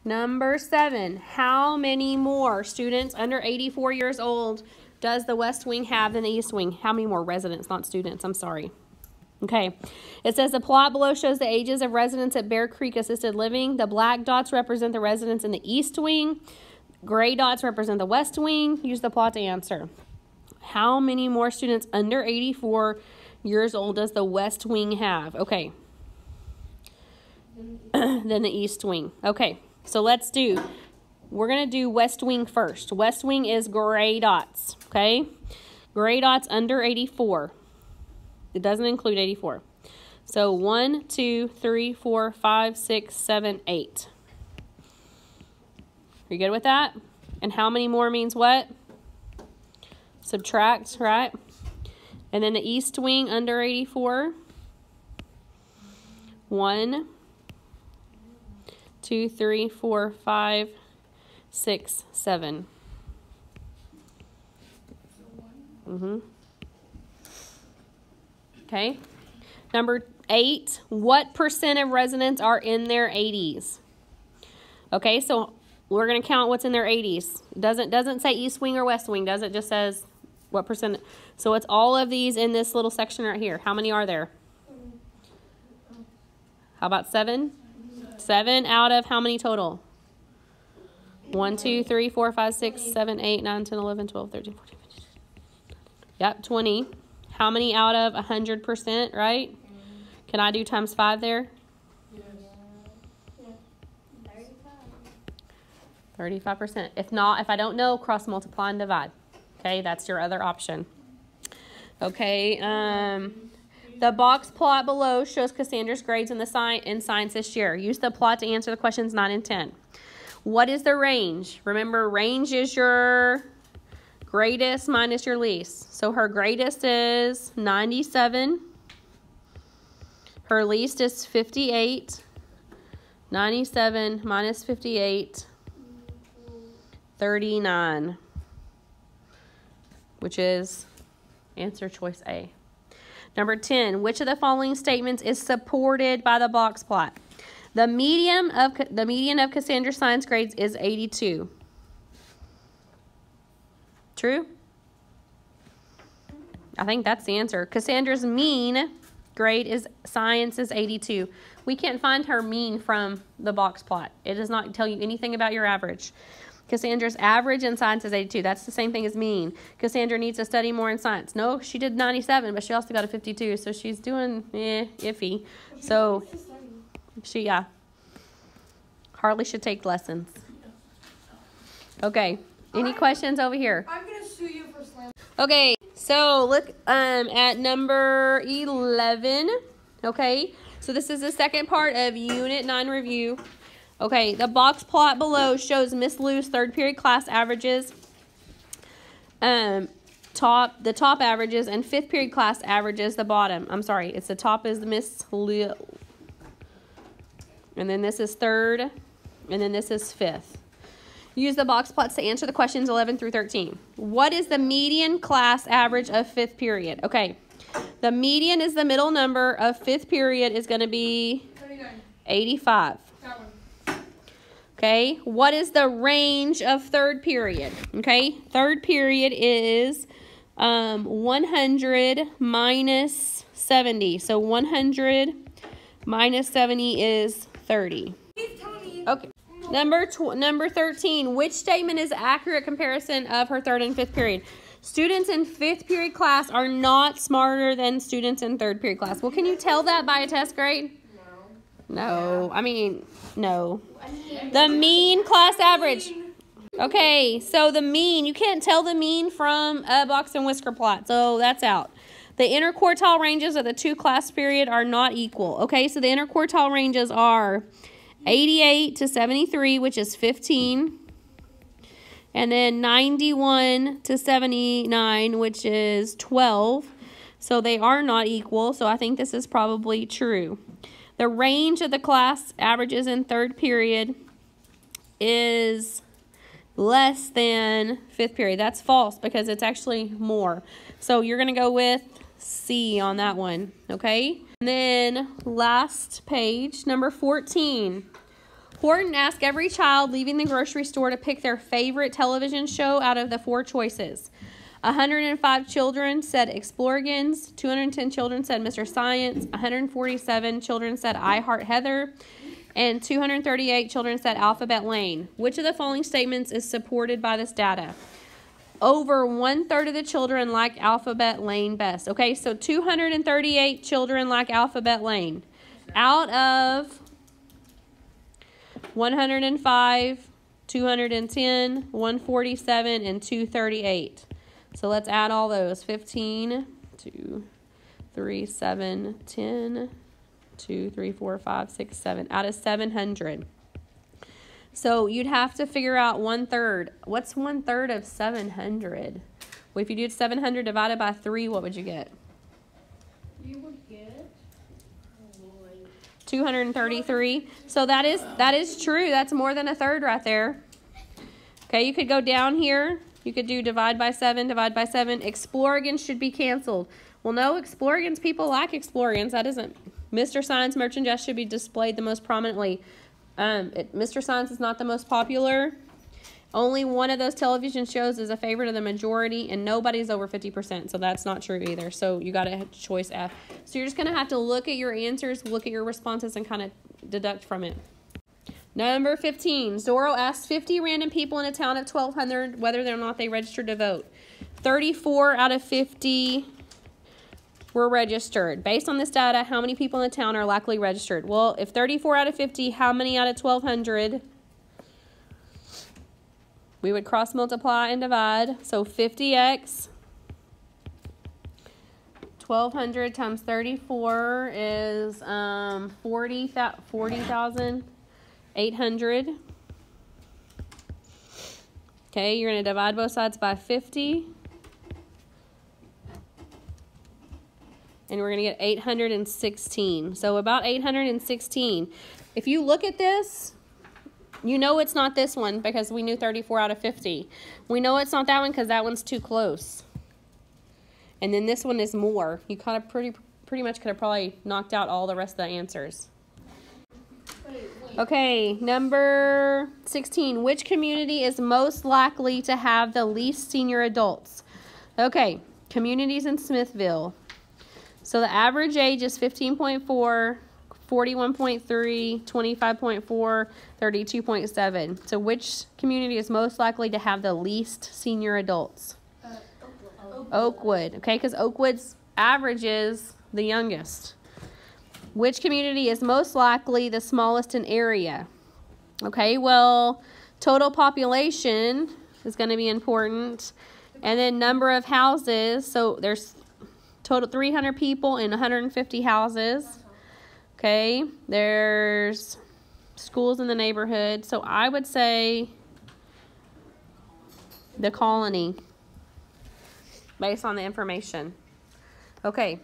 Number 7, how many more students under 84 years old does the West Wing have than the East Wing? How many more residents, not students, I'm sorry. Okay, it says the plot below shows the ages of residents at Bear Creek Assisted Living. The black dots represent the residents in the East Wing. Gray dots represent the West Wing. Use the plot to answer. How many more students under 84 years old does the West Wing have? Okay. Then the East Wing. Okay, so we're going to do West Wing first. West Wing is gray dots, okay? Gray dots under 84. It doesn't include 84. So 1, 2, 3, 4, 5, 6, 7, 8. Are you good with that? And how many more means what? Subtract, right? And then the East Wing under 84. 1, 2, 3, 4, 5, 6, 7. Okay. Number 8, what percent of residents are in their 80s? Okay, so we're going to count what's in their 80s. Doesn't say East Wing or West Wing, does it? Just says what percent. So it's all of these in this little section right here. How many are there? How about 7? 7 out of how many total? 1, 2, 3, 4, 5, 6, 7, 8, 9, 10, 11, 12, 13, 14, 15. Yep, 20. How many out of 100%, right? Can I do times 5 there? Yes. 35%. If not, if I don't know, cross multiply and divide. Okay, that's your other option. Okay, the box plot below shows Cassandra's grades in science this year. Use the plot to answer the questions 9 and 10. What is the range? Remember, range is your greatest minus your least. So her greatest is 97. Her least is 58. 97 minus 58, 39, which is answer choice A. Number 10, which of the following statements is supported by the box plot? The median of Cassandra's science grades is 82. True? I think that's the answer. Cassandra's mean grade is science is 82. We can't find her mean from the box plot. It does not tell you anything about your average. Cassandra's average in science is 82. That's the same thing as mean. Cassandra needs to study more in science. No, she did 97, but she also got a 52, so she's doing iffy. So she hardly should take lessons. Okay. Any questions over here? I'm going to sue you for slander. Okay, so look at number 11. Okay, so this is the second part of Unit 9 review. Okay, the box plot below shows Miss Lou's third period class averages, the top averages, and fifth period class averages the bottom. I'm sorry, it's the top is Miss Lou, and then this is third, and then this is fifth. Use the box plots to answer the questions 11 through 13. What is the median class average of fifth period? Okay, the median is the middle number of fifth period is going to be 85. That one. Okay, what is the range of third period? Okay, third period is 100 minus 70. So 100 minus 70 is 30. Okay. Number 13, which statement is accurate comparison of her third and fifth period? Students in fifth period class are not smarter than students in third period class. Well, can you tell that by a test grade? No. I mean, no. The mean class average. Okay, so the mean, you can't tell the mean from a box and whisker plot, so that's out. The interquartile ranges of the two class period are not equal. Okay, so the interquartile ranges are 88 to 73, which is 15. And then 91 to 79, which is 12. So they are not equal. So I think this is probably true. The range of the class averages in third period is less than fifth period. That's false because it's actually more. So you're going to go with C on that one. Okay. And then last page, number 14. important. Ask every child leaving the grocery store to pick their favorite television show out of the 4 choices. 105 children said Explorigans. 210 children said Mr. Science. 147 children said I Heart Heather. And 238 children said Alphabet Lane. Which of the following statements is supported by this data? Over 1/3 of the children like Alphabet Lane best. Okay, so 238 children like Alphabet Lane. Out of 105, 210, 147, and 238. So let's add all those. 15, 2, 3, 7, 10, 2, 3, 4, 5, 6, 7. Out of 700. So you'd have to figure out 1/3. What's 1/3 of 700? Well, if you did 700 divided by 3, what would you get? You would get 233. So that is true. That's more than 1/3 right there. Okay, you could go down here. You could do divide by 7, divide by 7. Explorigans should be canceled. Well, no, Explorigans, people like Explorigans. That isn't. Mr. Science merchandise should be displayed the most prominently. Mr. Science is not the most popular. Only one of those television shows is a favorite of the majority, and nobody's over 50%, so that's not true either. So you got to choice F. So you're just going to have to look at your answers, look at your responses, and kind of deduct from it. Number 15, Zorro asked 50 random people in a town of 1,200 whether or not they registered to vote. 34 out of 50 were registered. Based on this data, how many people in the town are likely registered? Well, if 34 out of 50, how many out of 1,200? We would cross multiply and divide. So 50x 1,200 times 34 is 40,800. Okay, you're going to divide both sides by 50. And we're going to get 816. So about 816. If you look at this, you know it's not this one because we knew 34 out of 50. We know it's not that one because that one's too close. And then this one is more. You kind of pretty much could have probably knocked out all the rest of the answers. Okay, number 16. Which community is most likely to have the least senior adults? Okay, communities in Smithville. So the average age is 15.4, 41.3, 25.4, 32.7. So which community is most likely to have the least senior adults? Oakwood. Okay, because Oakwood's average is the youngest. Which community is most likely the smallest in area? Okay, well, total population is going to be important. And then number of houses. So there's total 300 people in 150 houses. Okay, there's schools in the neighborhood. So I would say the Colony based on the information. Okay.